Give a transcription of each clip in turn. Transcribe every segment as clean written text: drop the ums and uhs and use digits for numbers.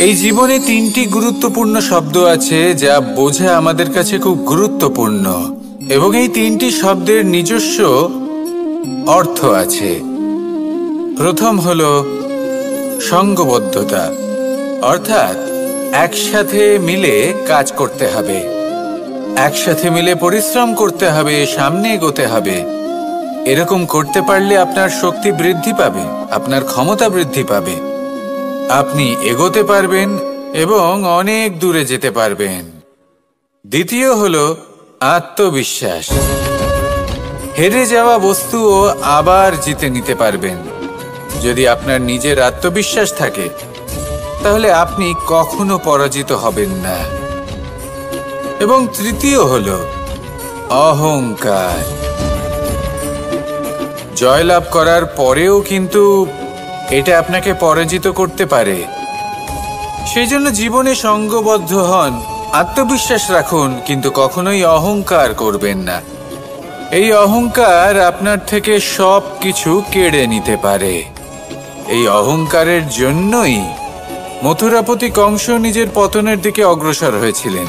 এই জীবনে তিনটি গুরুত্বপূর্ণ শব্দ আছে যা বোঝা আমাদের কাছে খুব গুরুত্বপূর্ণ, এবং এই তিনটি শব্দের নিজস্ব অর্থ আছে। প্রথম হলো সঙ্গবদ্ধতা, অর্থাৎ একসাথে মিলে কাজ করতে হবে, একসাথে মিলে পরিশ্রম করতে হবে, সামনে এগোতে হবে। এরকম করতে পারলে আপনার শক্তি বৃদ্ধি পাবে, আপনার ক্ষমতা বৃদ্ধি পাবে, আপনি এগোতে পারবেন এবং অনেক দূরে যেতে পারবেন। দ্বিতীয় হলো আত্মবিশ্বাস। হেরে যাওয়া বস্তুও আবার জিতে নিতে পারবেন। যদি আপনার নিজের আত্মবিশ্বাস থাকে তাহলে আপনি কখনো পরাজিত হবেন না। এবং তৃতীয় হলো অহংকার। জয়লাভ করার পরেও কিন্তু এটা আপনাকে পরাজিত করতে পারে। সেই জন্য জীবনে সঙ্গবদ্ধ হন, আত্মবিশ্বাস রাখুন, কিন্তু কখনোই অহংকার করবেন না। এই অহংকার আপনার থেকে সব কিছু কেড়ে নিতে পারে। এই অহংকারের জন্যই মথুরাপতি কংস নিজের পতনের দিকে অগ্রসর হয়েছিলেন।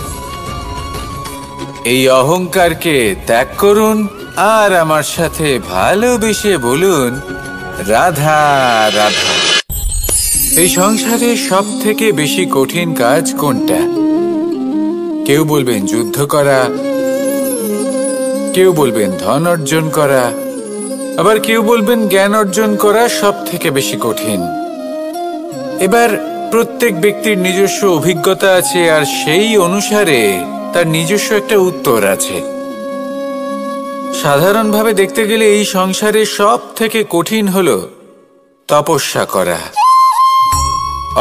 এই অহংকারকে ত্যাগ করুন আর আমার সাথে ভালোবেসে বলুন, রাধা রাধা। এই সংসারে সব থেকে বেশি কঠিন কাজ কোনটা? কেউ বলবেন যুদ্ধ করা, কেউ বলবেন ধন অর্জন করা, আবার কেউ বলবেন জ্ঞান অর্জন করা সব থেকে বেশি কঠিন। এবার প্রত্যেক ব্যক্তির নিজস্ব অভিজ্ঞতা আছে, আর সেই অনুসারে তার নিজস্ব একটা উত্তর আছে। সাধারণভাবে দেখতে গেলে এই সংসারে সব থেকে কঠিন হলো তপস্যা করা,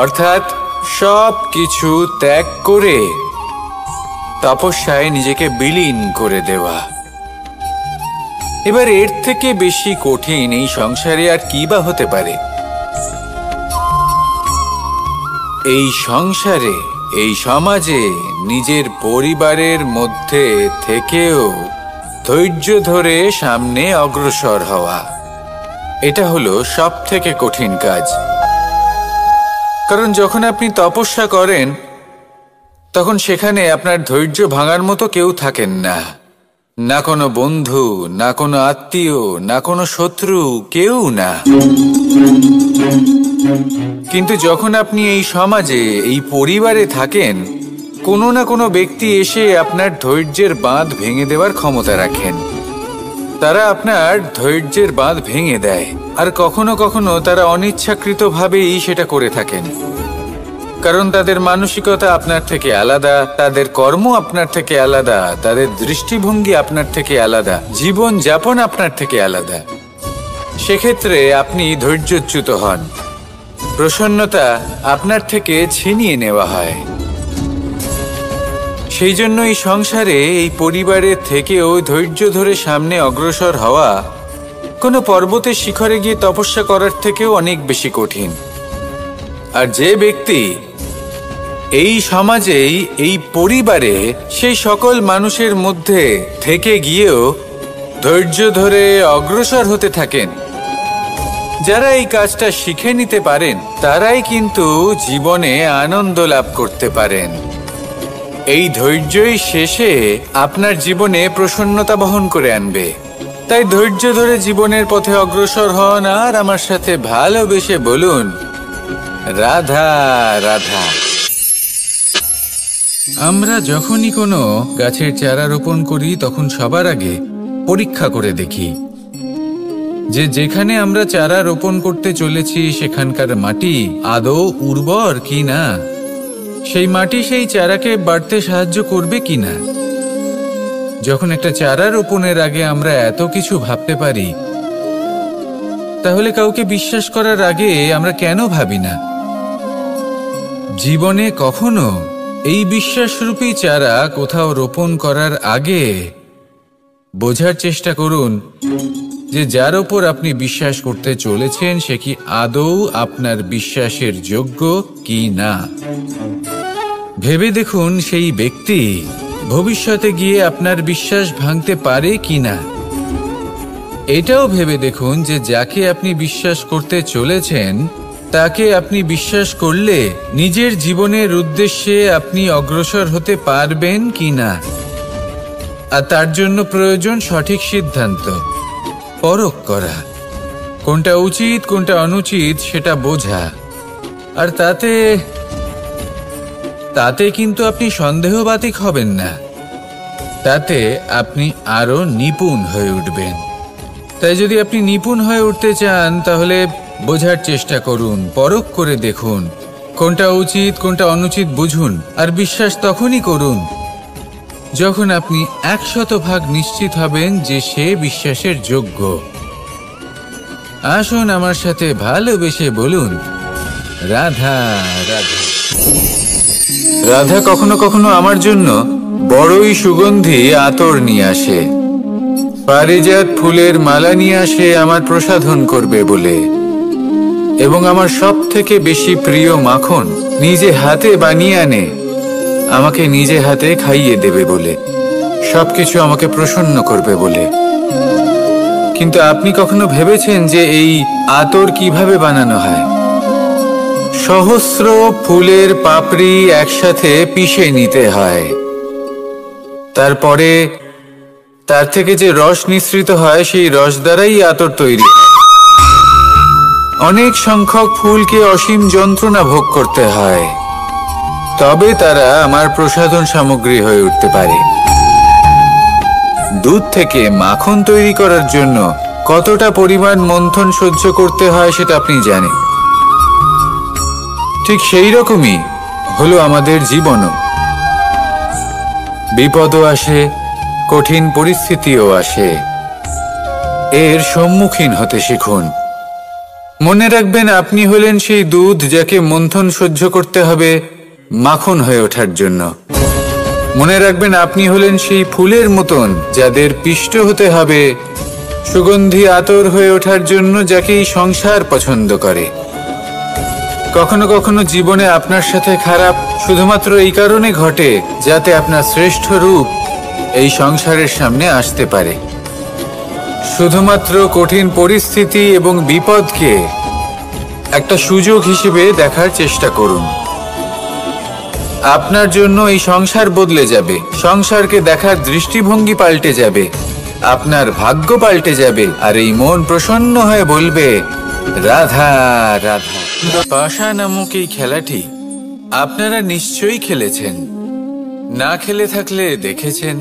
অর্থাৎ সব কিছু ত্যাগ করে তপস্যায় নিজেকে বিলীন করে দেওয়া। এবার এর থেকে বেশি কঠিন এই সংসারে আর কি বা হতে পারে? এই সংসারে, এই সমাজে, নিজের পরিবারের মধ্যে থেকেও ধৈর্য ধরে সামনে অগ্রসর হওয়া, এটা হলো সব থেকে কঠিন কাজ। কারণ যখন আপনি তপস্যা করেন তখন সেখানে আপনার ধৈর্য ভাঙার মতো কেউ থাকেন না, না কোনো বন্ধু, না কোনো আত্মীয়, না কোনো শত্রু, কেউ না। কিন্তু যখন আপনি এই সমাজে, এই পরিবারে থাকেন, কোনো না কোনো ব্যক্তি এসে আপনার ধৈর্যের বাঁধ ভেঙে দেওয়ার ক্ষমতা রাখেন। তারা আপনার ধৈর্যের বাঁধ ভেঙে দেয়, আর কখনো কখনো তারা অনিচ্ছাকৃতভাবেই সেটা করে থাকেন। কারণ তাদের মানসিকতা আপনার থেকে আলাদা, তাদের কর্ম আপনার থেকে আলাদা, তাদের দৃষ্টিভঙ্গি আপনার থেকে আলাদা, জীবন যাপন আপনার থেকে আলাদা। সেক্ষেত্রে আপনি ধৈর্যচ্যুত হন, প্রসন্নতা আপনার থেকে ছিনিয়ে নেওয়া হয়। সেই জন্য এই সংসারে, এই পরিবারের থেকেও ধৈর্য ধরে সামনে অগ্রসর হওয়া কোনো পর্বতের শিখরে গিয়ে তপস্যা করার থেকেও অনেক বেশি কঠিন। আর যে ব্যক্তি এই সমাজেই, এই পরিবারে, সেই সকল মানুষের মধ্যে থেকে গিয়েও ধৈর্য ধরে অগ্রসর হতে থাকেন, যারা এই কাজটা শিখে নিতে পারেন, তারাই কিন্তু জীবনে আনন্দ লাভ করতে পারেন। এই ধৈর্যই শেষে আপনার জীবনে প্রসন্নতা বহন করে আনবে। তাই ধৈর্য ধরে জীবনের পথে অগ্রসর হন আর আমার সাথে ভালোবেসে বলুন, রাধা রাধা। আমরা যখনই কোনো গাছের চারা রোপণ করি তখন সবার আগে পরীক্ষা করে দেখি যে যেখানে আমরা চারা রোপণ করতে চলেছি সেখানকার মাটি আদৌ উর্বর কি না, সেই মাটি সেই চারাকে বাড়তে সাহায্য করবে কিনা। যখন একটা চারা রোপণের আগে আমরা এত কিছু ভাবতে পারি, তাহলে কাউকে বিশ্বাস করার আগে আমরা কেন ভাবি না? জীবনে কখনো এই বিশ্বাসরূপী চারা কোথাও রোপণ করার আগে বোঝার চেষ্টা করুন যে যার ওপর আপনি বিশ্বাস করতে চলেছেন সে কি আদৌ আপনার বিশ্বাসের যোগ্য কি না। ভেবে দেখুন সেই ব্যক্তি ভবিষ্যতে গিয়ে আপনার বিশ্বাস ভাঙতে পারে কি না। এটাও ভেবে দেখুন যে যাকে আপনি বিশ্বাস করতে চলেছেন তাকে আপনি বিশ্বাস করলে নিজের জীবনের উদ্দেশ্যে আপনি অগ্রসর হতে পারবেন কি না। আর তার জন্য প্রয়োজন সঠিক সিদ্ধান্ত, পরখ করা, কোনটা উচিত কোনটা অনুচিত সেটা বোঝা। আর তাতে কিন্তু আপনি সন্দেহবাতিক হবেন না, তাতে আপনি আরো নিপুণ হয়ে উঠবেন। তাই যদি আপনি নিপুণ হয়ে উঠতে চান তাহলে বোঝার চেষ্টা করুন, পরখ করে দেখুন, কোনটা উচিত কোনটা অনুচিত বুঝুন। আর বিশ্বাস তখনই করুন যখন আপনি 100% নিশ্চিত হবেন যে সে বিশ্বাসের যোগ্য। আসুন আমার সাথে ভালোবেসে বলুন, রাধা রাধা। রাধা কখনো কখনো আমার জন্য বড়ই সুগন্ধি আতর নিয়ে আসে, পারিজাত ফুলের মালা নিয়ে আসে আমার প্রসাধন করবে বলে, এবং আমার সব থেকে বেশি প্রিয় মাখন নিজে হাতে বানিয়ে আনে আমাকে নিজে হাতে খাইয়ে দেবে বলে, সবকিছু আমাকে প্রসন্ন করবে বলে। কিন্তু আপনি কখনো ভেবেছেন যে এই আতর কিভাবে বানানো হয়? সহস্র ফুলের পাপড়ি একসাথে পিষে নিতে হয়, তারপরে তার থেকে যে রস নিঃসৃত হয় সেই রস দ্বারাই আতর তৈরি হয়। অনেক সংখ্যক ফুলকে অসীম যন্ত্রণা ভোগ করতে হয়, তবে তারা আমার প্রসাধন সামগ্রী হয়ে উঠতে পারে। দুধ থেকে মাখন তৈরি করার জন্য কতটা পরিমাণ মন্থন সহ্য করতে হয় সেটা আপনি জানেন। ঠিক সেই রকমই হলো আমাদের জীবনও। বিপদও আসে, কঠিন পরিস্থিতিও আসে, এর সম্মুখীন হতে শিখুন। মনে রাখবেন আপনি হলেন সেই দুধ যাকে মন্থন সহ্য করতে হবে মাখন হয়ে ওঠার জন্য। মনে রাখবেন আপনি হলেন সেই ফুলের মতন যাদের পিষ্ট হতে হবে সুগন্ধি আতর হয়ে ওঠার জন্য, যাকে এই সংসার পছন্দ করে। কখনো কখনো জীবনে আপনার সাথে খারাপ শুধুমাত্র এই কারণে ঘটে যাতে আপনার শ্রেষ্ঠ রূপ এই সংসারের সামনে আসতে পারে। শুধুমাত্র কঠিন পরিস্থিতি এবং বিপদকে একটা সুযোগ হিসেবে দেখার চেষ্টা করুন। আপনার জন্য এই সংসার বদলে যাবে, সংসারকে দেখার দৃষ্টিভঙ্গি পাল্টে যাবে, আপনার ভাগ্য পাল্টে যাবে, আর এই মন প্রসন্ন হয়ে বলবে, রাধা রাধা। পাশা নামক এই খেলাটি আপনারা নিশ্চয়ই খেলেছেন, না খেলে থাকলে দেখেছেন,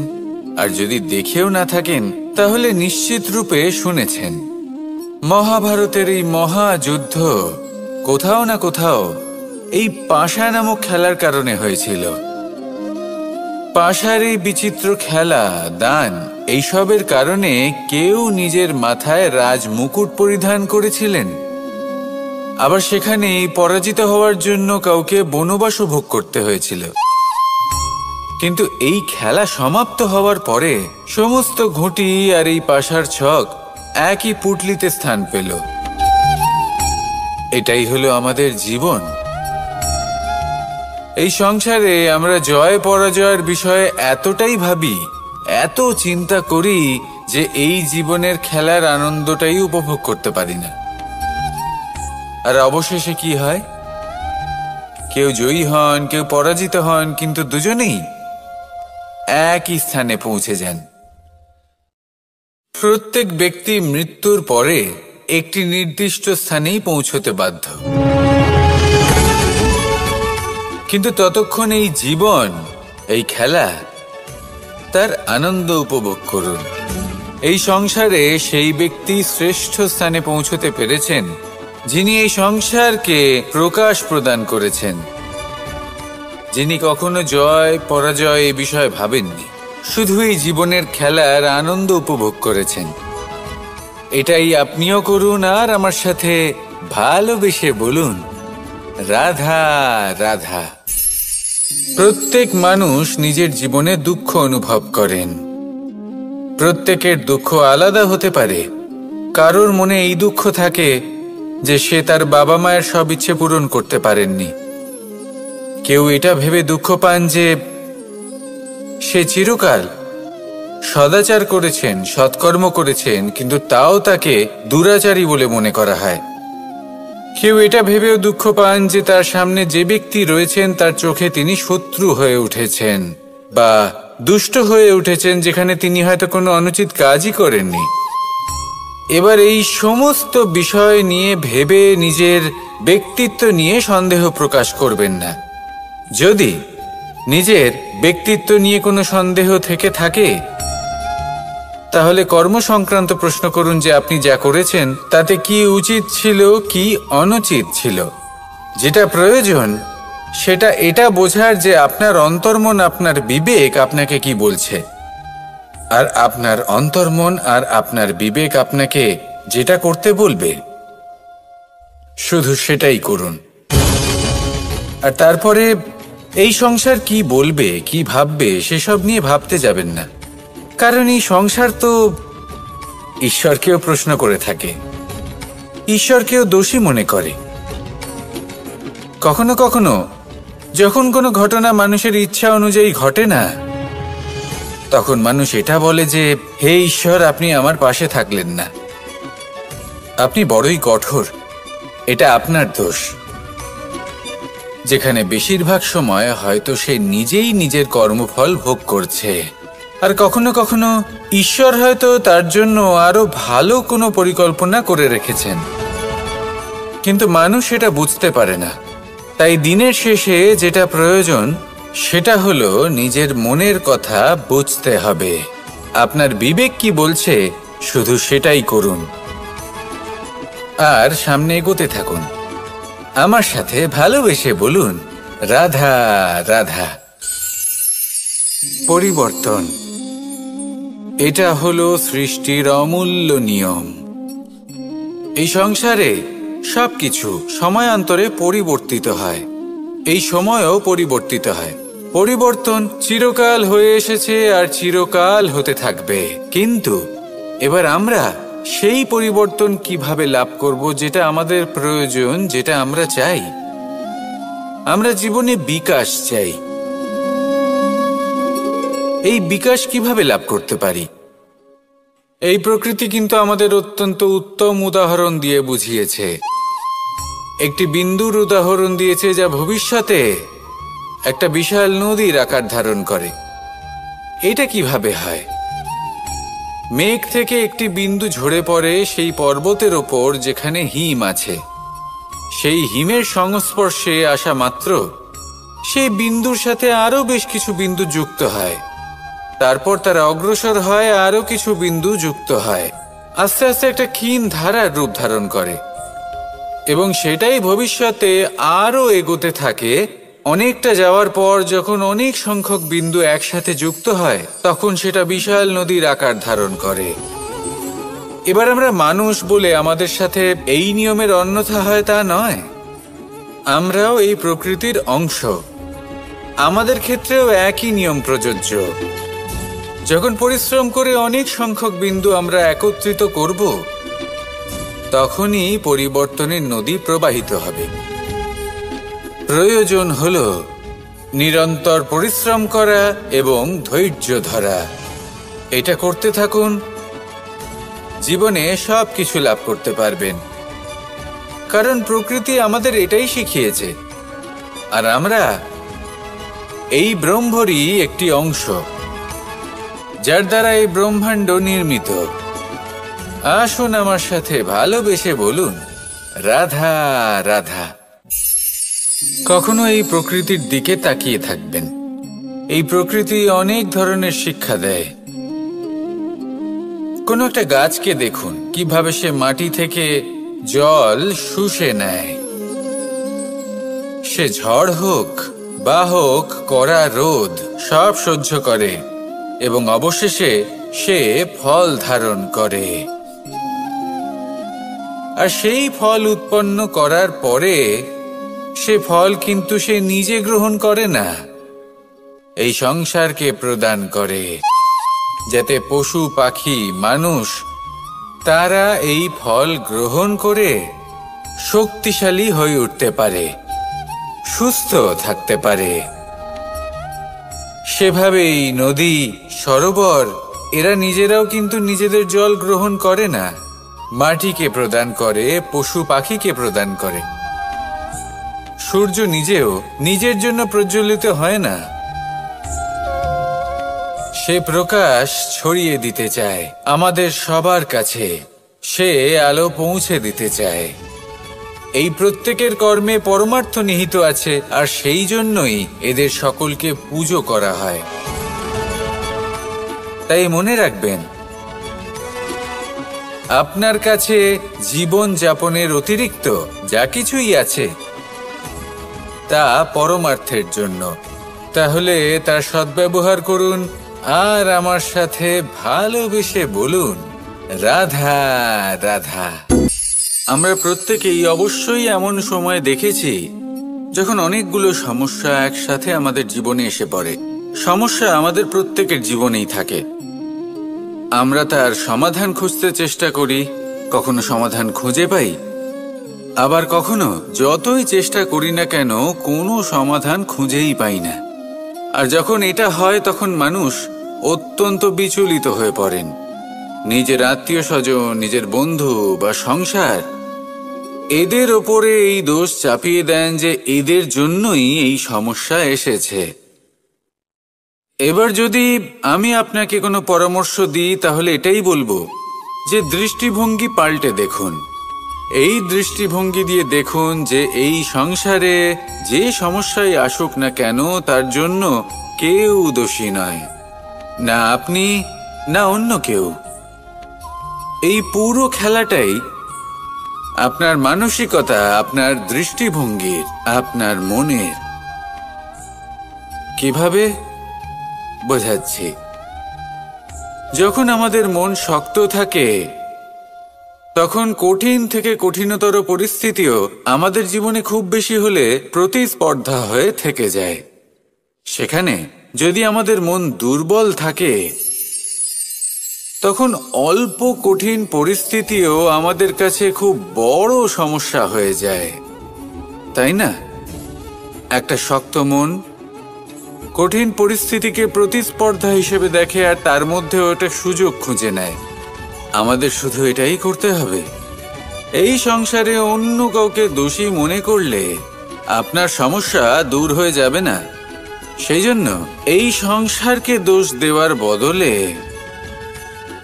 আর যদি দেখেও না থাকেন তাহলে নিশ্চিত রূপে শুনেছেন। মহাভারতের এই মহাযুদ্ধ কোথাও না কোথাও এই পাশা নামক খেলার কারণে হয়েছিল। পাশার এই বিচিত্র খেলা, দান, এইসবের কারণে কেউ নিজের মাথায় রাজ মুকুট পরিধান করেছিলেন, আবার সেখানে পরাজিত হওয়ার জন্য কাউকে বনবাসও ভোগ করতে হয়েছিল। কিন্তু এই খেলা সমাপ্ত হওয়ার পরে সমস্ত ঘুঁটি আর এই পাশার ছক একই পুটলিতে স্থান পেল। এটাই হলো আমাদের জীবন। এই সংসারে আমরা জয় পরাজয়ের বিষয়ে এতটাই ভাবি, এত চিন্তা করি যে এই জীবনের খেলার আনন্দটাই উপভোগ করতে পারি না। আর অবশেষে কি হয়? কেউ জয়ী হন, কেউ পরাজিত হন, কিন্তু দুজনেই একই স্থানে পৌঁছে যান। প্রত্যেক ব্যক্তি মৃত্যুর পরে একটি নির্দিষ্ট স্থানেই পৌঁছতে বাধ্য, কিন্তু ততক্ষণ এই জীবন, এই খেলা, তার আনন্দ উপভোগ করুন। এই সংসারে সেই ব্যক্তি শ্রেষ্ঠ স্থানে পৌঁছতে পেরেছেন যিনি এই সংসারকে প্রকাশ প্রদান করেছেন, যিনি কখনো জয় পরাজয় এ বিষয়ে ভাবেননি, শুধু এই জীবনের খেলার আনন্দ উপভোগ করেছেন। এটাই আপনিও করুন, আর আমার সাথে ভালোবেসে বলুন, রাধা রাধা। প্রত্যেক মানুষ নিজের জীবনে দুঃখ অনুভব করেন। প্রত্যেকের দুঃখ আলাদা হতে পারে। কারোর মনে এই দুঃখ থাকে যে সে তার বাবা মায়ের সব ইচ্ছে পূরণ করতে পারেননি। কেউ এটা ভেবে দুঃখ পান যে সে চিরকাল সদাচার করেছেন, সৎকর্ম করেছেন, কিন্তু তাও তাকে দুরাচারী বলে মনে করা হয়। কেউ এটা ভেবেও দুঃখ পান যে তার সামনে যে ব্যক্তি রয়েছেন তার চোখে তিনি শত্রু হয়ে উঠেছেন বা দুষ্ট হয়ে উঠেছেন, যেখানে তিনি হয়তো কোনো অনুচিত কাজই করেননি। এবার এই সমস্ত বিষয় নিয়ে ভেবে নিজের ব্যক্তিত্ব নিয়ে সন্দেহ প্রকাশ করবেন না। যদি নিজের ব্যক্তিত্ব নিয়ে কোনো সন্দেহ থেকে থাকে, তাহলে কর্ম সংক্রান্ত প্রশ্ন করুন যে আপনি যা করেছেন তাতে কি উচিত ছিল, কি অনুচিত ছিল। যেটা প্রয়োজন সেটা এটা বোঝার যে আপনার অন্তর্মন, আপনার বিবেক আপনাকে কি বলছে, আর আপনার অন্তর্মন আর আপনার বিবেক আপনাকে যেটা করতে বলবে শুধু সেটাই করুন। আর তারপরে এই সংসার কি বলবে, কি ভাববে সেসব নিয়ে ভাবতে যাবেন না, কারণ এই সংসার তো ঈশ্বরকেও প্রশ্ন করে থাকে, ঈশ্বরকেও দোষী মনে করে। কখনো কখনো যখন কোনো ঘটনা মানুষের ইচ্ছা অনুযায়ী ঘটে না, তখন মানুষ এটা বলে যে হে ঈশ্বর, আপনি আমার পাশে থাকলেন না, আপনি বড়ই কঠোর, এটা আপনার দোষ। যেখানে বেশিরভাগ সময় হয়তো সে নিজেই নিজের কর্মফল ভোগ করছে। আর কখনো কখনো ঈশ্বর হয়তো তার জন্য আরো ভালো কোনো পরিকল্পনা করে রেখেছেন, কিন্তু মানুষ এটা বুঝতে পারে না। তাই দিনের শেষে যেটা প্রয়োজন সেটা হলো নিজের মনের কথা বুঝতে হবে। আপনার বিবেক কি বলছে শুধু সেটাই করুন, আর সামনে এগোতে থাকুন। আমার সাথে ভালোবেসে বলুন, রাধা রাধা। পরিবর্তন, এটা হলো সৃষ্টির অমূল্য নিয়ম। এই সংসারে সবকিছু সময়ান্তরে পরিবর্তিত হয়, এই সময়ও পরিবর্তিত হয়। পরিবর্তন চিরকাল হয়ে এসেছে আর চিরকাল হতে থাকবে। কিন্তু এবার আমরা সেই পরিবর্তন কিভাবে লাভ করব, যেটা আমাদের প্রয়োজন, যেটা আমরা চাই। আমরা জীবনে বিকাশ চাই। এই বিকাশ কিভাবে লাভ করতে পারি? এই প্রকৃতি কিন্তু আমাদের অত্যন্ত উত্তম উদাহরণ দিয়ে বুঝিয়েছে। একটি বিন্দুর উদাহরণ দিয়েছে যা ভবিষ্যতে একটা বিশাল নদীর আকার ধারণ করে। এটা কিভাবে হয়? মেঘ থেকে একটি বিন্দু ঝরে পড়ে সেই পর্বতের ওপর যেখানে হিম আছে। সেই হিমের সংস্পর্শে আসা মাত্র সেই বিন্দুর সাথে আরো বেশ কিছু বিন্দু যুক্ত হয়। তারপর তারা অগ্রসর হয়, আরো কিছু বিন্দু যুক্ত হয়, আস্তে আস্তে একটা ক্ষীণ ধারার রূপ ধারণ করে, এবং সেটাই ভবিষ্যতে আরো এগোতে থাকে। অনেকটা যাওয়ার পর যখন অনেক সংখ্যক বিন্দু একসাথে যুক্ত হয়, তখন সেটা বিশাল নদীর আকার ধারণ করে। এবার আমরা মানুষ বলে আমাদের সাথে এই নিয়মের অন্যথা হয় তা নয়। আমরাও এই প্রকৃতির অংশ, আমাদের ক্ষেত্রেও একই নিয়ম প্রযোজ্য। যখন পরিশ্রম করে অনেক সংখ্যক বিন্দু আমরা একত্রিত করব, তখনই পরিবর্তনের নদী প্রবাহিত হবে। প্রয়োজন হল নিরন্তর পরিশ্রম করা এবং ধৈর্য ধরা। এটা করতে থাকুন, জীবনে সব কিছু লাভ করতে পারবেন। কারণ প্রকৃতি আমাদের এটাই শিখিয়েছে, আর আমরা এই ব্রহ্মরই একটি অংশ, যার দ্বারা এই ব্রহ্মাণ্ড নির্মিত। আসুন আমার সাথে ভালোবেসে বলুন, রাধা রাধা। কখনো এই প্রকৃতির দিকে তাকিয়ে থাকবেন। এই প্রকৃতি অনেক ধরনের শিক্ষা দেয়। কোনো একটা গাছকে দেখুন, কিভাবে সে মাটি থেকে জল শুষে নেয়। সে ঝড় হোক বা হোক কড়া রোদ, সব সহ্য করে এবং অবশেষে সে ফল ধারণ করে। আর সেই ফল উৎপন্ন করার পরে সে ফল কিন্তু সে নিজে গ্রহণ করে না, এই সংসারকে প্রদান করে, যাতে পশু পাখি মানুষ তারা এই ফল গ্রহণ করে শক্তিশালী হয়ে উঠতে পারে, সুস্থ থাকতে পারে। সেভাবেই নদী, সরোবর এরা নিজেরাও কিন্তু নিজেদের জল গ্রহণ করে না, মাটিকে প্রদান করে, পশু পাখিকে প্রদান করে। সূর্য নিজেও নিজের জন্য প্রজ্বলিত হয় না, সে প্রকাশ ছড়িয়ে দিতে চায় আমাদের সবার কাছে, সে আলো পৌঁছে দিতে চায়। এই প্রত্যেকের কর্মে পরমার্থ নিহিত আছে, আর সেই জন্যই এদের সকলকে পুজো করা হয়। তাই মনে রাখবেন, আপনার কাছে জীবন যাপনের অতিরিক্ত যা কিছুই আছে তা পরমার্থের জন্য। তাহলে তার সদ্ব্যবহার করুন আর আমার সাথে ভালোবেসে বলুন, রাধা রাধা। আমরা প্রত্যেকেই অবশ্যই এমন সময় দেখেছি যখন অনেকগুলো সমস্যা একসাথে আমাদের জীবনে এসে পড়ে। সমস্যা আমাদের প্রত্যেকের জীবনেই থাকে, আমরা তার সমাধান খুঁজতে চেষ্টা করি, কখনো সমাধান খুঁজে পাই, আবার কখনো যতই চেষ্টা করি না কেন কোনো সমাধান খুঁজেই পাই না। আর যখন এটা হয় তখন মানুষ অত্যন্ত বিচলিত হয়ে পড়েন। নিজের আত্মীয় স্বজন, নিজের বন্ধু বা সংসার, এদের ওপরে এই দোষ চাপিয়ে দেন যে এদের জন্যই এই সমস্যা এসেছে। এবার যদি আমি আপনাকে কোনো পরামর্শ দিই তাহলে এটাই বলবো যে দৃষ্টিভঙ্গি পাল্টে দেখুন। এই দৃষ্টিভঙ্গি দিয়ে দেখুন যে এই সংসারে যে সমস্যায় আসুক না কেন তার জন্য কেউ দোষী নয়, না আপনি না অন্য কেউ। এই পুরো খেলাটাই আপনার মানসিকতা, আপনার দৃষ্টিভঙ্গির, আপনার মনের। কিভাবে বোঝাচ্ছি, যখন আমাদের মন শক্ত থাকে তখন কঠিন থেকে কঠিনতর পরিস্থিতিও আমাদের জীবনে খুব বেশি হলে প্রতিস্পর্ধা হয়ে থেকে যায়। সেখানে যদি আমাদের মন দুর্বল থাকে তখন অল্প কঠিন পরিস্থিতিও আমাদের কাছে খুব বড় সমস্যা হয়ে যায়, তাই না? একটা শক্ত মন কঠিন পরিস্থিতিকে প্রতিস্পর্ধা হিসেবে দেখে আর তার মধ্যে ওটা সুযোগ খুঁজে নেয়। আমাদের শুধু এটাই করতে হবে। এই সংসারে অন্য কাউকে দোষী মনে করলে আপনার সমস্যা দূর হয়ে যাবে না। সেই জন্য এই সংসারকে দোষ দেওয়ার বদলে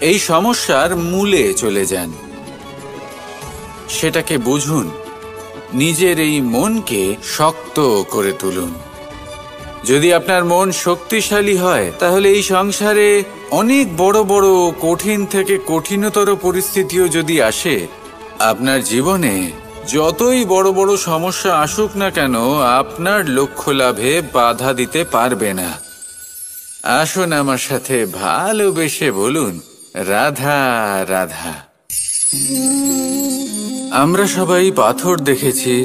এই সমস্যার মূলে চলে যান, সেটাকে বুঝুন, নিজের এই মনকে শক্ত করে তুলুন। যদি আপনার মন শক্তিশালী হয় তাহলে এই সংসারে অনেক বড় বড় কঠিন থেকে কঠিনতর পরিস্থিতিও যদি আসে, আপনার জীবনে যতই বড় বড় সমস্যা আসুক না কেন আপনার লক্ষ্য লাভে বাধা দিতে পারবে না। আসুন আমার সাথে ভালোবেসে বলুন, রাধা রাধা। আমরা সবাই পাথর দেখেছি,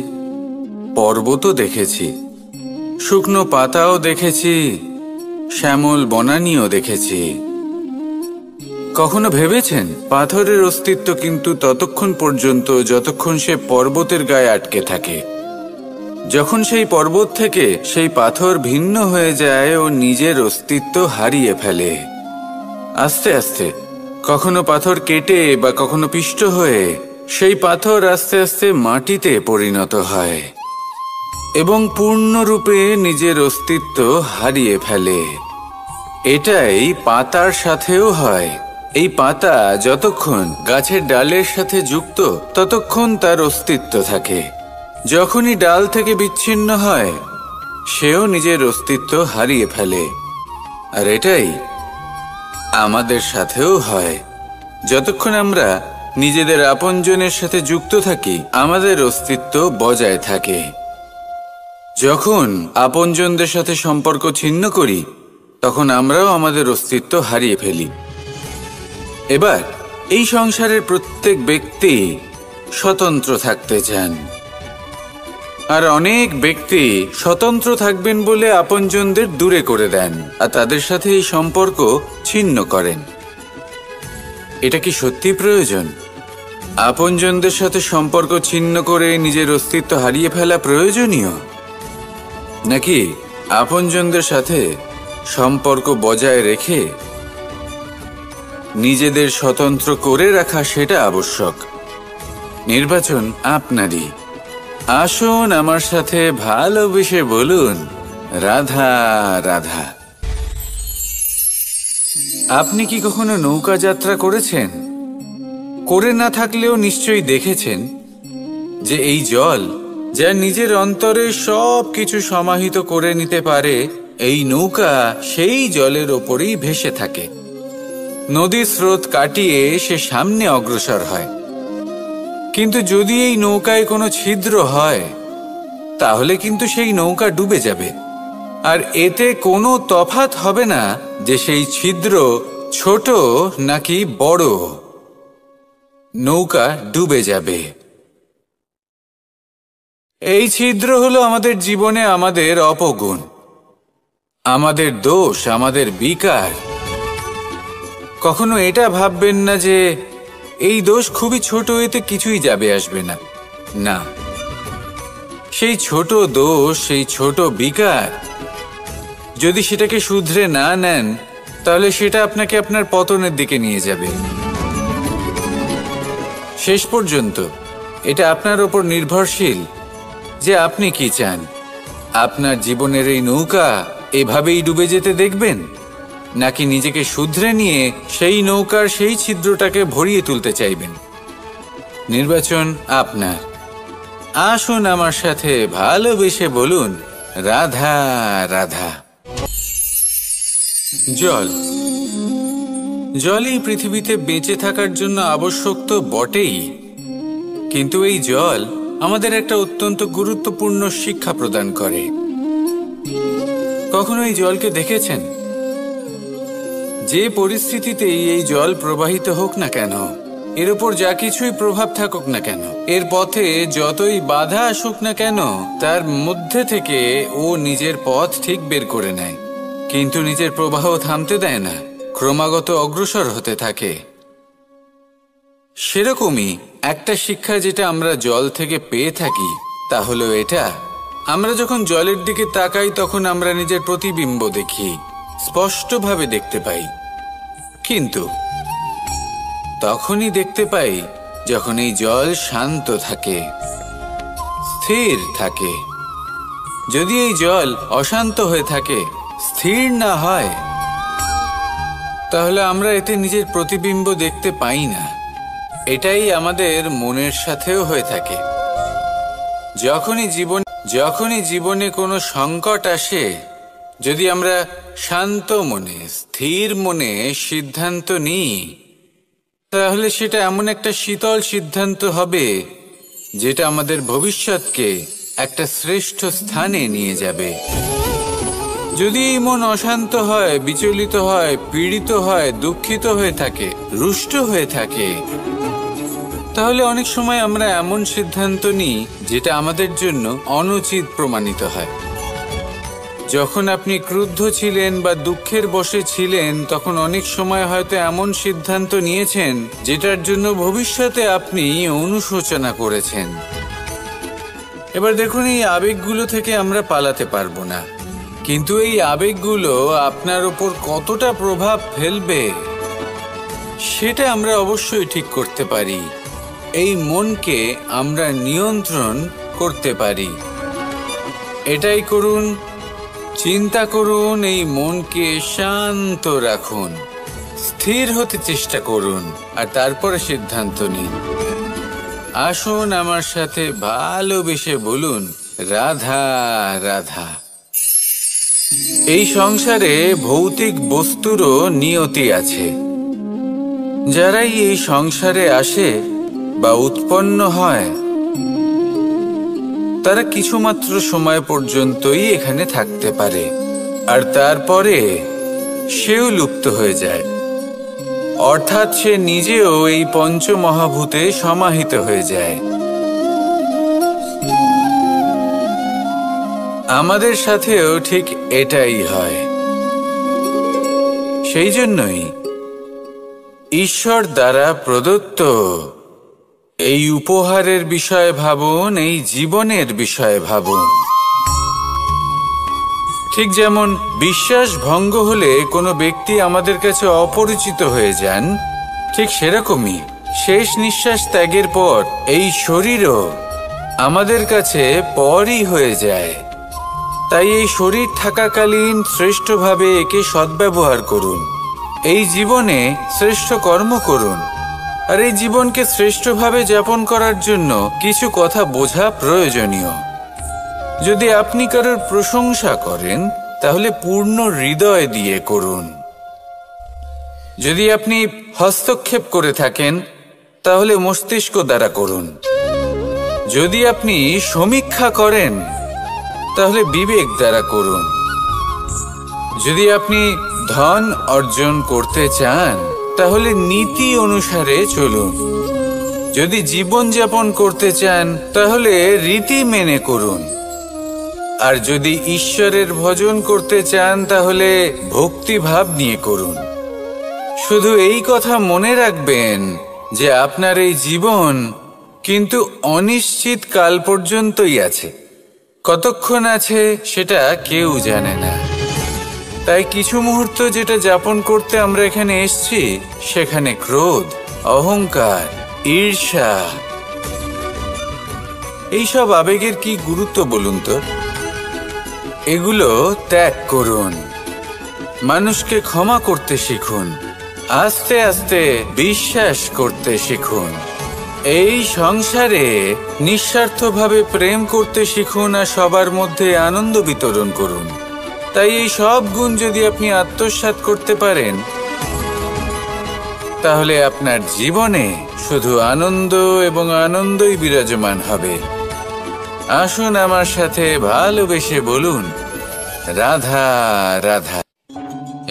পর্বতও দেখেছি, শুকনো পাতাও দেখেছি, শ্যামল বনানীও দেখেছি। কখনো ভেবেছেন পাথরের অস্তিত্ব কিন্তু ততক্ষণ পর্যন্ত যতক্ষণ সে পর্বতের গায়ে আটকে থাকে। যখন সেই পর্বত থেকে সেই পাথর ভিন্ন হয়ে যায় ও নিজের অস্তিত্ব হারিয়ে ফেলে। আস্তে আস্তে কখনো পাথর কেটে বা কখনো পিষ্ট হয়ে সেই পাথর আস্তে আস্তে মাটিতে পরিণত হয় এবং পূর্ণরূপে নিজের অস্তিত্ব হারিয়ে ফেলে। এটাই পাতার সাথেও হয়। এই পাতা যতক্ষণ গাছের ডালের সাথে যুক্ত ততক্ষণ তার অস্তিত্ব থাকে। যখনই ডাল থেকে বিচ্ছিন্ন হয় সেও নিজের অস্তিত্ব হারিয়ে ফেলে। আর এটাই আমাদের সাথেও হয়। যতক্ষণ আমরা নিজেদের আপনজনের সাথে যুক্ত থাকি আমাদের অস্তিত্ব বজায় থাকে। যখন আপনজনদের সাথে সম্পর্ক ছিন্ন করি তখন আমরাও আমাদের অস্তিত্ব হারিয়ে ফেলি। এবার এই সংসারের প্রত্যেক ব্যক্তি স্বতন্ত্র থাকতে চান, আর অনেক ব্যক্তি স্বতন্ত্র থাকবেন বলে আপনজনদের দূরে করে দেন আর তাদের সাথে এই সম্পর্ক ছিন্ন করেন। এটা কি সত্যি প্রয়োজন? আপনজনদের সাথে সম্পর্ক ছিন্ন করে নিজের অস্তিত্ব হারিয়ে ফেলা প্রয়োজনীয়, নাকি আপনজনদের সাথে সম্পর্ক বজায় রেখে নিজেদের স্বতন্ত্র করে রাখা সেটা আবশ্যক। নির্বাচন আপনারই। আসুন আমার সাথে ভালোবেসে বলুন, রাধা রাধা। আপনি কি কখনো নৌকা যাত্রা করেছেন? করে না থাকলেও নিশ্চয়ই দেখেছেন যে এই জল, যা নিজের অন্তরে সব কিছু সমাহিত করে নিতে পারে, এই নৌকা সেই জলের ওপরেই ভেসে থাকে। নদীর স্রোত কাটিয়ে সে সামনে অগ্রসর হয়। কিন্তু যদি এই নৌকায় কোনো ছিদ্র হয়, তাহলে কিন্তু সেই নৌকা ডুবে যাবে। আর এতে কোনো তফাৎ হবে না যে সেই ছিদ্র ছোট নাকি বড়, নৌকা ডুবে যাবে। এই ছিদ্র হলো আমাদের জীবনে আমাদের অপগুণ, আমাদের দোষ, আমাদের বিকার। কখনো এটা ভাববেন না যে এই দোষ খুবই ছোট, এতে কিছুই যাবে আসবে না। না, সেই ছোট দোষ, সেই ছোট বিকার, যদি সেটাকে শুধরে না নেন, তাহলে সেটা আপনাকে আপনার পতনের দিকে নিয়ে যাবে। শেষ পর্যন্ত এটা আপনার ওপর নির্ভরশীল যে আপনি কি চান। আপনার জীবনের এই নৌকা এভাবেই ডুবে যেতে দেখবেন, নাকি নিজেকে শুধরে নিয়ে সেই নৌকার সেই ছিদ্রটাকে ভরিয়ে তুলতে চাইবেন? নির্বাচন আপনার। আসুন আমার সাথে ভালোবেসে বলুন, রাধা রাধা। জল, জলই পৃথিবীতে বেঁচে থাকার জন্য আবশ্যক তো বটেই, কিন্তু এই জল আমাদের একটা অত্যন্ত গুরুত্বপূর্ণ শিক্ষা প্রদান করে। কখনো এই জলকে দেখেছেন? যে পরিস্থিতিতেই এই জল প্রবাহিত হোক না কেন, এর উপর যা কিছুই প্রভাব থাকুক না কেন, এর পথে যতই বাধা আসুক না কেন, তার মধ্যে থেকে ও নিজের পথ ঠিক বের করে নেয়, কিন্তু নিজের প্রবাহ থামতে দেয় না, ক্রমাগত অগ্রসর হতে থাকে। সেরকমই একটা শিক্ষা যেটা আমরা জল থেকে পেয়ে থাকি, তা হলো এটা: আমরা যখন জলের দিকে তাকাই তখন আমরা নিজের প্রতিবিম্ব দেখি, স্পষ্টভাবে দেখতে পাই। কিন্তু তখনই দেখতে পাই যখন এই জল শান্ত থাকে, স্থির থাকে। যদি এই জল অশান্ত হয়ে থাকে, স্থির না হয়, তাহলে আমরা এতে নিজের প্রতিবিম্ব দেখতে পাই না। এটাই আমাদের মনের সাথেও হয়ে থাকে। যখনই জীবনে কোনো সংকট আসে, যদি আমরা শান্ত মনে, স্থির মনে সিদ্ধান্ত নিই, তাহলে সেটা এমন একটা শীতল সিদ্ধান্ত হবে যেটা আমাদের ভবিষ্যৎকে একটা শ্রেষ্ঠ স্থানে নিয়ে যাবে। যদি এই মন অশান্ত হয়, বিচলিত হয়, পীড়িত হয়, দুঃখিত হয়ে থাকে, রুষ্ট হয়ে থাকে, তাহলে অনেক সময় আমরা এমন সিদ্ধান্ত নিই যেটা আমাদের জন্য অনুচিত প্রমাণিত হয়। যখন আপনি ক্রুদ্ধ ছিলেন বা দুঃখের বশে ছিলেন, তখন অনেক সময় হয়তো এমন সিদ্ধান্ত নিয়েছেন যেটার জন্য ভবিষ্যতে আপনি অনুশোচনা করেছেন। এবার দেখুন, এই আবেগগুলো থেকে আমরা পালাতে পারবো না, কিন্তু এই আবেগগুলো আপনার উপর কতটা প্রভাব ফেলবে সেটা আমরা অবশ্যই ঠিক করতে পারি। এই মনকে আমরা নিয়ন্ত্রণ করতে পারি। এটাই করুন, চিন্তা করুন, এই মনকে শান্ত রাখুন, স্থির হতে চেষ্টা করুন, আর তারপরে সিদ্ধান্ত নিন। আসুন আমার সাথে ভালোবেসে বলুন, রাধা রাধা। এই সংসারে ভৌতিক বস্তুরও নিয়তি আছে। যারাই এই সংসারে আসে বা উৎপন্ন হয়, তারা কিছুমাত্র সময় পর্যন্তই এখানে থাকতে পারে, আর তারপরে সেও লুপ্ত হয়ে যায়। অর্থাৎ সে নিজেও এই পঞ্চমহাভূতে সমাহিত হয়ে যায়। আমাদের সাথেও ঠিক এটাই হয়। সেই জন্যই ঈশ্বর দ্বারা প্রদত্ত এই উপহারের বিষয়ে ভাবুন, এই জীবনের বিষয়ে ভাবুন। ঠিক যেমন বিশ্বাস ভঙ্গ হলে কোনো ব্যক্তি আমাদের কাছে অপরিচিত হয়ে যান, ঠিক সেরকমই শেষ নিঃশ্বাস ত্যাগের পর এই শরীরও আমাদের কাছে পরই হয়ে যায়। তাই এই শরীর থাকাকালীন শ্রেষ্ঠভাবে একে সদ্ব্যবহার করুন, এই জীবনে শ্রেষ্ঠ কর্ম করুন। আর এই জীবনকে শ্রেষ্ঠভাবে যাপন করার জন্য কিছু কথা বোঝা প্রয়োজনীয়। যদি আপনি কারোর প্রশংসা করেন তাহলে পূর্ণ হৃদয় দিয়ে করুন। যদি আপনি হস্তক্ষেপ করে থাকেন তাহলে মস্তিষ্ক দ্বারা করুন। যদি আপনি সমীক্ষা করেন তাহলে বিবেক দ্বারা করুন। যদি আপনি ধন অর্জন করতে চান তাহলে নীতি অনুসারে চলুন। যদি জীবন যাপন করতে চান তাহলে রীতি মেনে করুন। আর যদি ঈশ্বরের ভজন করতে চান তাহলে ভক্তিভাব নিয়ে করুন। শুধু এই কথা মনে রাখবেন যে আপনার এই জীবন কিন্তু অনিশ্চিত কাল পর্যন্তই আছে। কতক্ষণ আছে সেটা কেউ জানে না। তাই কিছু মুহূর্ত যেটা যাপন করতে আমরা এখানে এসেছি, সেখানে ক্রোধ, অহংকার, ঈর্ষা, এইসব আবেগের কি গুরুত্ব বলুন তো? এগুলো ত্যাগ করুন। মানুষকে ক্ষমা করতে শিখুন। আস্তে আস্তে বিশ্বাস করতে শিখুন। এই সংসারে নিঃস্বার্থভাবে প্রেম করতে শিখুন আর সবার মধ্যে আনন্দ বিতরণ করুন। তাই এই সব গুণ যদি আপনি আত্মসাৎ করতে পারেন তাহলে আপনার জীবনে শুধু আনন্দ এবং আনন্দই বিরাজমান হবে। আসুন আমার সাথে ভালোবেসে বলুন, রাধা রাধা।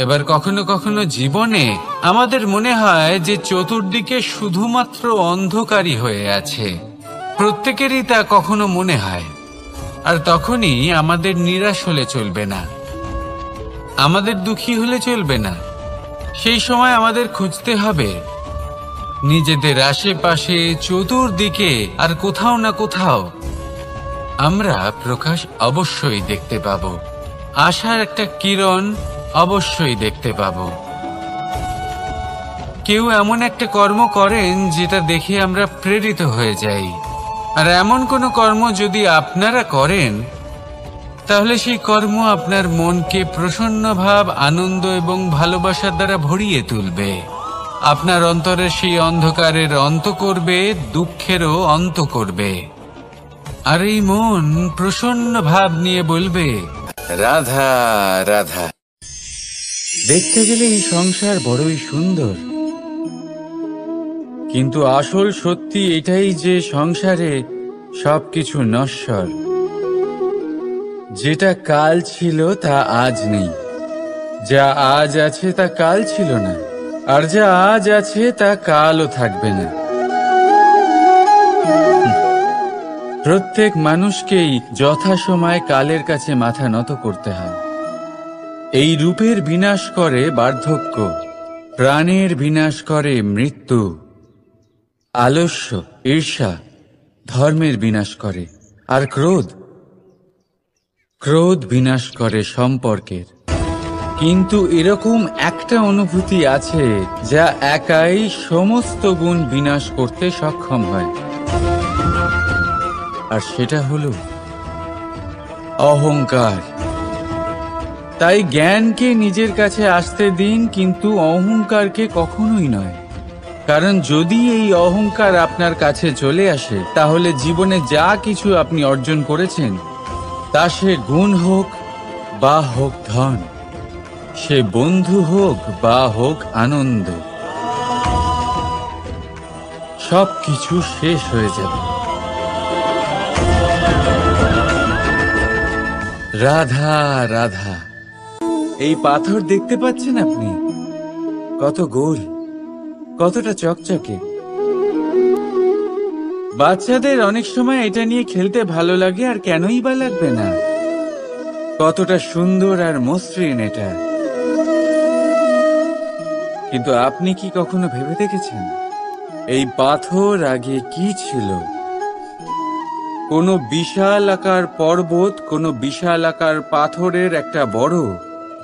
এবার কখনো কখনো জীবনে আমাদের মনে হয় যে চতুর্দিকে শুধুমাত্র অন্ধকারই হয়ে আছে। প্রত্যেকেরই তা কখনো মনে হয়। আর তখনই আমাদের নিরাশ হলে চলবে না, আমাদের দুঃখী হলে চলবে না। সেই সময় আমাদের খুঁজতে হবে নিজেদের আশেপাশে, চতুর্দিকে আর কোথাও না কোথাও আমরা প্রকাশ অবশ্যই দেখতে পাব। আশার একটা কিরণ অবশ্যই দেখতে পাব। কেউ এমন একটা কর্ম করেন যেটা দেখে আমরা প্রেরিত হয়ে যাই। আর এমন কোনো কর্ম যদি আপনারা করেন তাহলে সেই কর্ম আপনার মনকে প্রসন্ন ভাব, আনন্দ এবং ভালোবাসার দ্বারা ভরিয়ে তুলবে। আপনার অন্তরের সেই অন্ধকারের অন্ত করবে, দুঃখেরও অন্ত করবে। আর এই মন প্রসন্ন ভাব নিয়ে বলবে, রাধা রাধা। দেখতে গেলে এই সংসার বড়ই সুন্দর, কিন্তু আসল সত্যি এটাই যে সংসারে সবকিছু নশ্বর। যেটা কাল ছিল তা আজ নেই, যা আজ আছে তা কাল ছিল না, আর যা আজ আছে তা কালও থাকবে না। প্রত্যেক মানুষকেই যথাসময়ে কালের কাছে মাথা নত করতে হয়। এই রূপের বিনাশ করে বার্ধক্য, প্রাণের বিনাশ করে মৃত্যু, আলস্য, ঈর্ষা ধর্মের বিনাশ করে, আর ক্রোধ বিনাশ করে সম্পর্কের। কিন্তু এরকম একটা অনুভূতি আছে যা একাই সমস্ত গুণ বিনাশ করতে সক্ষম হয়, আর সেটা হলো অহংকার। তাই জ্ঞানকে নিজের কাছে আসতে দিন, কিন্তু অহংকারকে কখনোই নয়। কারণ যদি এই অহংকার আপনার কাছে চলে আসে তাহলে জীবনে যা কিছু আপনি অর্জন করেছেন, তা সে গুণ হোক বা হোক ধন, সে বন্ধু হোক বা হোক আনন্দ, সবকিছু শেষ হয়ে যাবে। রাধা রাধা। এই পাথর দেখতে পাচ্ছেন আপনি? কত গোল, কতটা চকচকে। বাচ্চাদের অনেক সময় এটা নিয়ে খেলতে ভালো লাগে, আর কেনই বা লাগবে না? কতটা সুন্দর আর মসৃণ এটা। কিন্তু আপনি কি কখনো ভেবে দেখেছেন এই পাথর আগে কি ছিল? কোনো বিশাল আকার পর্বত, কোনো বিশাল আকার পাথরের একটা বড়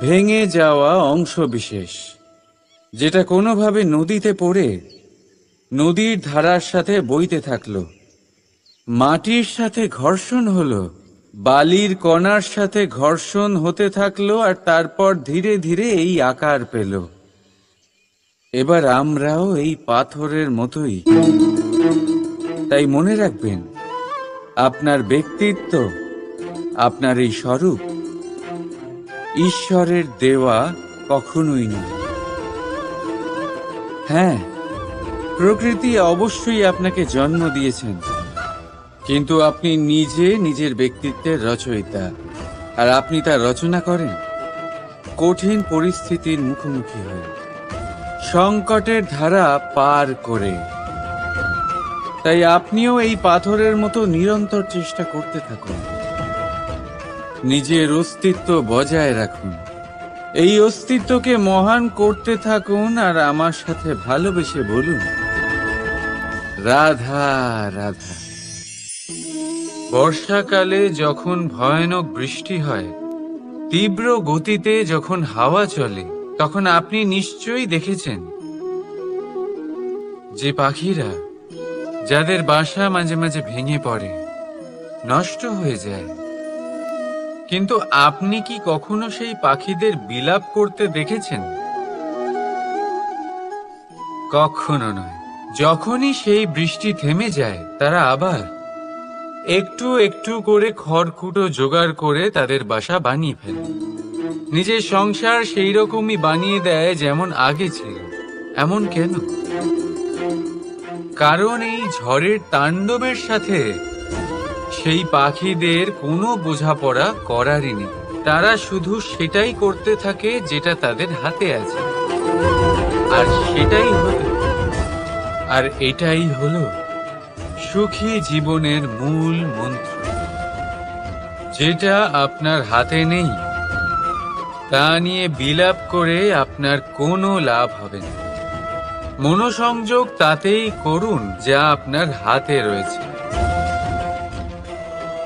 ভেঙে যাওয়া অংশ বিশেষ, যেটা কোনোভাবে নদীতে পড়ে নদীর ধারার সাথে বইতে থাকলো, মাটির সাথে ঘর্ষণ হলো, বালির কণার সাথে ঘর্ষণ হতে থাকলো, আর তারপর ধীরে ধীরে এই আকার পেল। এবার আমরাও এই পাথরের মতোই। তাই মনে রাখবেন, আপনার ব্যক্তিত্ব, আপনার এই স্বরূপ ঈশ্বরের দেওয়া কখনোই নয়। হ্যাঁ, প্রকৃতি অবশ্যই আপনাকে জন্ম দিয়েছেন, কিন্তু আপনি নিজে নিজের ব্যক্তিত্বের রচয়িতা, আর আপনি তা রচনা করেন কঠিন পরিস্থিতির মুখোমুখি হয়ে, সংকটের ধারা পার করে। তাই আপনিও এই পাথরের মতো নিরন্তর চেষ্টা করতে থাকুন, নিজের অস্তিত্ব বজায় রাখুন, এই অস্তিত্বকে মহান করতে থাকুন, আর আমার সাথে ভালোবেসে বলুন, রাধা রাধা। বর্ষাকালে যখন ভয়ানক বৃষ্টি হয়, তীব্র গতিতে যখন হাওয়া চলে, তখন আপনি নিশ্চয়ই দেখেছেন যে পাখিরা, যাদের বাসা মাঝে মাঝে ভেঙে পড়ে, নষ্ট হয়ে যায়, কিন্তু আপনি কি কখনো সেই পাখিদের বিলাপ করতে দেখেছেন? কখনো নয়। যখনই সেই বৃষ্টি থেমে যায়, তারা আবার একটু একটু করে খড়কুটো জোগাড় করে তাদের বাসা বানিয়ে ফেলে, নিজের সংসার সেই রকমই বানিয়ে দেয় যেমন আগে ছিল। এমন কেন? কারণ এই ঝড়ের তাণ্ডবের সাথে সেই পাখিদের কোনো বোঝাপড়া করারই নেই। তারা শুধু সেটাই করতে থাকে যেটা তাদের হাতে আছে, আর সেটাই হলো, আর এটাই হলো সুখী জীবনের মূল মন্ত্র। যেটা আপনার হাতে নেই, তা নিয়ে বিলাপ করে আপনার কোনো লাভ হবে না। মনোসংযোগ তাতেই করুন যা আপনার হাতে রয়েছে।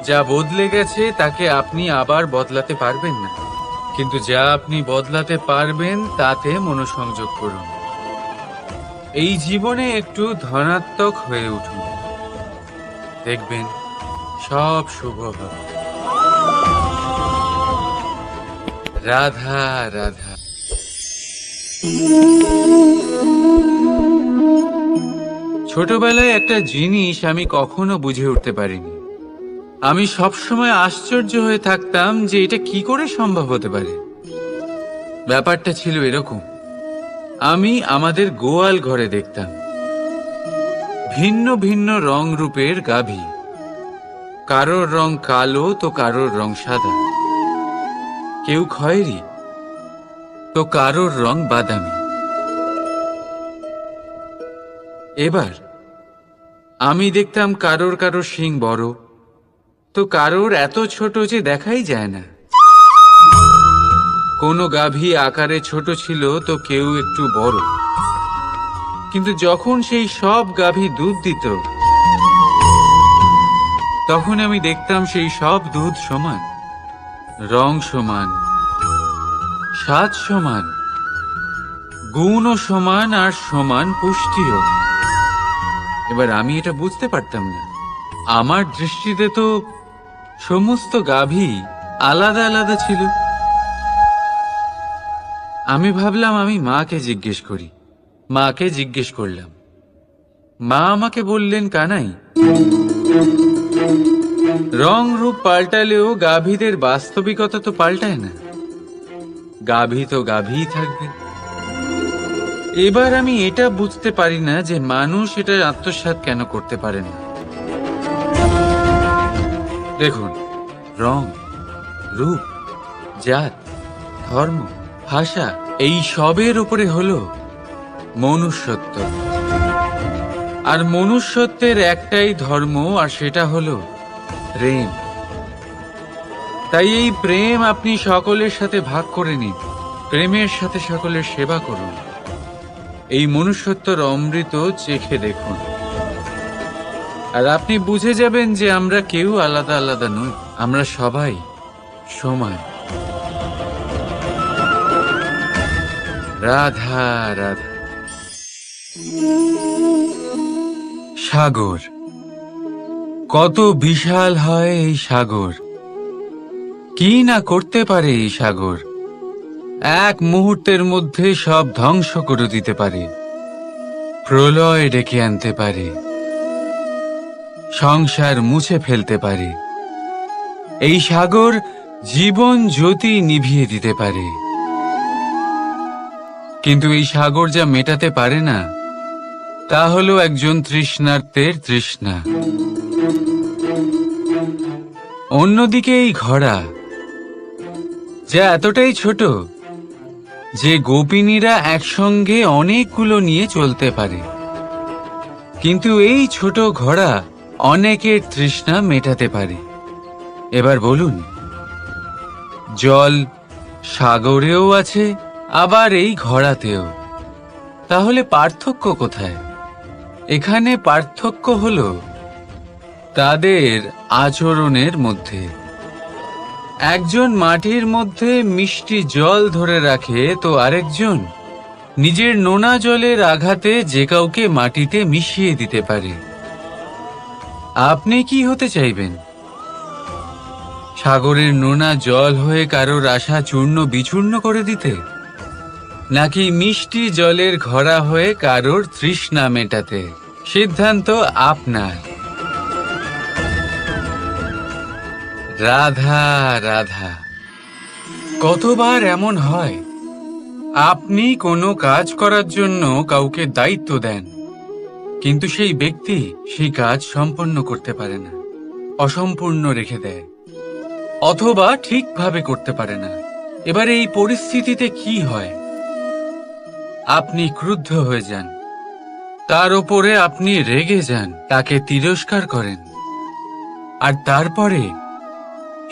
যা বদলে গেছে তাকে আপনি আবার বদলাতে পারবেন না, কিন্তু যা আপনি বদলাতে পারবেন তাতে মনোসংযোগ করুন। এই জীবনে একটু ধনাত্মক হয়ে উঠুন, দেখবেন সব শুভ হবে। রাধা রাধা। ছোটবেলায় একটা জিনিস আমি কখনো বুঝে উঠতে পারিনি। আমি সবসময় আশ্চর্য হয়ে থাকতাম যে এটা কি করে সম্ভব হতে পারে। ব্যাপারটা ছিল এরকম, আমি আমাদের গোয়াল ঘরে দেখতাম ভিন্ন ভিন্ন রং রূপের গাভী। কারোর রং কালো তো কারোর রং সাদা, কেউ খয়েরি তো কারোর রং বাদামি। এবার আমি দেখতাম কারোর কারোর শিং বড় তো কারোর এত ছোট যে দেখাই যায় না। কোনো গাভী আকারে ছোট ছিল তো কেউ একটু বড়, কিন্তু যখন সেই সব গাভী দুধ দিত, তখন আমি দেখতাম সেই সব দুধ সমান, রং সমান, স্বাদ সমান, গুণও সমান, আর সমান পুষ্টিও। এবার আমি এটা বুঝতে পারতাম না। আমার দৃষ্টিতে তো সমস্ত গাভী আলাদা আলাদা ছিল। আমি ভাবলাম আমি মাকে জিজ্ঞেস করি। মাকে জিজ্ঞেস করলাম। মা আমাকে বললেন, কানাই, রং রূপ পাল্টালেও গাভীদের বাস্তবিকতা তো পাল্টায় না। গাভী তো গাভীই থাকবে। এবার আমি এটা বুঝতে পারি না যে মানুষ এটা আত্মসাৎ কেন করতে পারে না। দেখুন, রং, রূপ, জাত, ধর্ম, ভাষা, এই সবের উপরে হলো মনুষ্যত্ব। আর মনুষ্যত্বের একটাই ধর্ম, আর সেটা হলো প্রেম। তাই এই প্রেম আপনি সকলের সাথে ভাগ করে নিন, প্রেমের সাথে সকলের সেবা করুন। এই মনুষ্যত্বর অমৃত চেখে দেখুন। আর আপনি বুঝে যাবেন যে আমরা কেউ আলাদা আলাদা নই, আমরা সবাই সমান। রাধা রাধা। সাগর, কত বিশাল হয় এই সাগর! কি না করতে পারে এই সাগর! এক মুহূর্তের মধ্যে সব ধ্বংস করে দিতে পারে, প্রলয় ডেকে আনতে পারে, সংসার মুছে ফেলতে পারে। এই সাগর জীবন জ্যোতি নিভিয়ে দিতে পারে। কিন্তু এই সাগর যা মেটাতে পারে না, তা হলো একজন তৃষ্ণার্তের তৃষ্ণা। অন্যদিকে এই ঘোড়া, যা এতটাই ছোট যে গোপিনীরা একসঙ্গে অনেকগুলো নিয়ে চলতে পারে, কিন্তু এই ছোট ঘোড়া অনেকের তৃষ্ণা মেটাতে পারে। এবার বলুন, জল সাগরেও আছে, আবার এই ঘোড়াতেও। তাহলে পার্থক্য কোথায়? এখানে পার্থক্য হলো তাদের আচরণের মধ্যে। একজন মাটির মধ্যে মিষ্টি জল ধরে রাখে, তো আরেকজন নিজের নোনা জলের আঘাতে যে কাউকে মাটিতে মিশিয়ে দিতে পারে। আপনি কি হতে চাইবেন? সাগরের নোনা জল হয়ে কারোর আশা চূর্ণ বিচূর্ণ করে দিতে, নাকি মিষ্টি জলের ঘোড়া হয়ে কারোর তৃষ্ণা মেটাতে? সিদ্ধান্ত আপনার। রাধা রাধা। কতবার এমন হয়, আপনি কোনো কাজ করার জন্য কাউকে দায়িত্ব দেন, কিন্তু সেই ব্যক্তি সেই কাজ সম্পন্ন করতে পারে না, অসম্পূর্ণ রেখে দেয়, অথবা ঠিকভাবে করতে পারে না। এবার এই পরিস্থিতিতে কি হয়? আপনি ক্রুদ্ধ হয়ে যান, তার উপরে আপনি রেগে যান, তাকে তিরস্কার করেন, আর তারপরে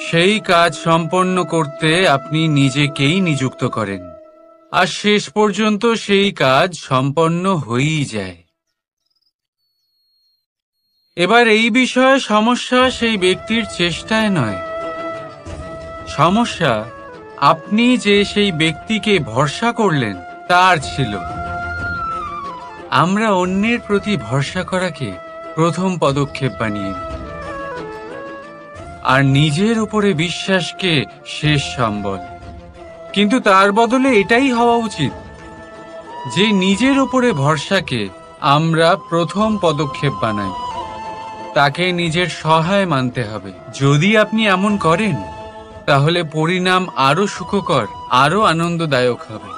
সেই কাজ সম্পন্ন করতে আপনি নিজেকেই নিযুক্ত করেন, আর শেষ পর্যন্ত সেই কাজ সম্পন্ন হয়েই যায়। এবার এই বিষয়ে সমস্যা সেই ব্যক্তির চেষ্টায় নয়, সমস্যা আপনি যে সেই ব্যক্তিকে ভরসা করলেন তার ছিল। আমরা অন্যের প্রতি ভরসা করাকে প্রথম পদক্ষেপ বানিয়ে নিই, আর নিজের উপরে বিশ্বাসকে শেষ সম্বল। কিন্তু তার বদলে এটাই হওয়া উচিত যে নিজের উপরে ভরসাকে আমরা প্রথম পদক্ষেপ বানাই, তাকে নিজের সহায় মানতে হবে। যদি আপনি এমন করেন, তাহলে পরিণাম আরো সুখকর, আরো আনন্দদায়ক হবে।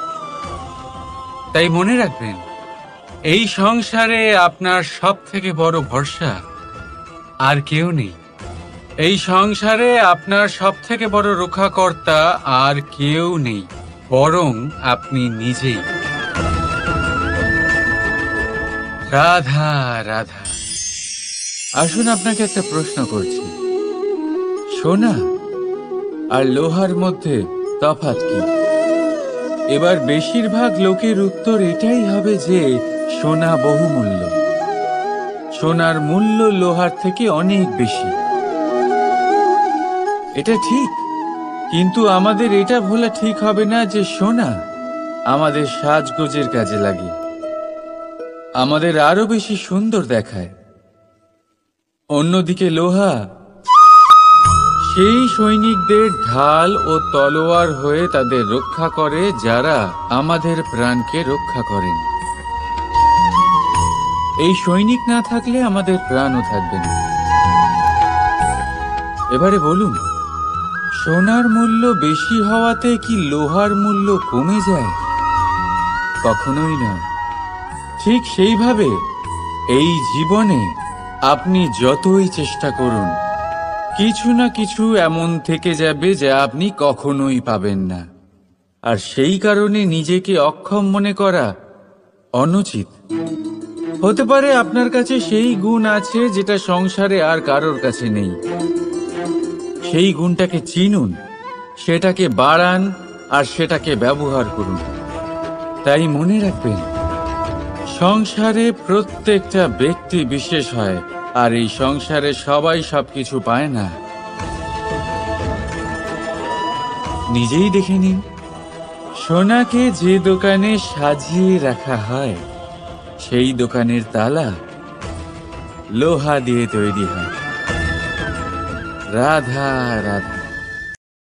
তাই মনে রাখবেন, এই সংসারে আপনার সব থেকে বড় ভরসা আর কেউ নেই। এই সংসারে আপনার সব থেকে বড় রক্ষাকর্তা আর কেউ নেই, বরং আপনি নিজেই। রাধা রাধা। আসুন আপনাকে একটা প্রশ্ন করছি, সোনা আর লোহার মধ্যে তফাৎ কি? এবার বেশিরভাগ লোকের উত্তর এটাই হবে যে সোনা বহুমূল্য, সোনার মূল্য লোহার থেকে অনেক বেশি। এটা ঠিক, কিন্তু আমাদের এটা ভোলা ঠিক হবে না যে সোনা আমাদের সাজগোজের কাজে লাগে, আমাদের আরো বেশি সুন্দর দেখায়। অন্যদিকে লোহা সেই সৈনিকদের ঢাল ও তলোয়ার হয়ে তাদের রক্ষা করে, যারা আমাদের প্রাণকে রক্ষা করেন। এই সৈনিক না থাকলে আমাদের প্রাণও থাকবে না। এবারে বলুন, সোনার মূল্য বেশি হওয়াতে কি লোহার মূল্য কমে যায়? কখনোই না। ঠিক সেইভাবে এই জীবনে আপনি যতই চেষ্টা করুন, কিছু না কিছু এমন থেকে যাবে যা আপনি কখনোই পাবেন না, আর সেই কারণে নিজেকে অক্ষম মনে করা অনুচিত। হতে পারে আপনার কাছে সেই গুণ আছে যেটা সংসারে আর কারোর কাছে নেই। সেই গুণটাকে চিনুন, সেটাকে বাড়ান, আর সেটাকে ব্যবহার করুন। তাই মনে রাখবেন, সংসারে প্রত্যেকটা ব্যক্তি বিশেষ হয়, আর এই সংসারে সবাই সবকিছু পায় না। নিজেই দেখে নিন, সোনাকে যে দোকানে সাজিয়ে রাখা হয় সেই দোকানের তালা লোহা দিয়ে তৈরি হয়। রাধা রাধা।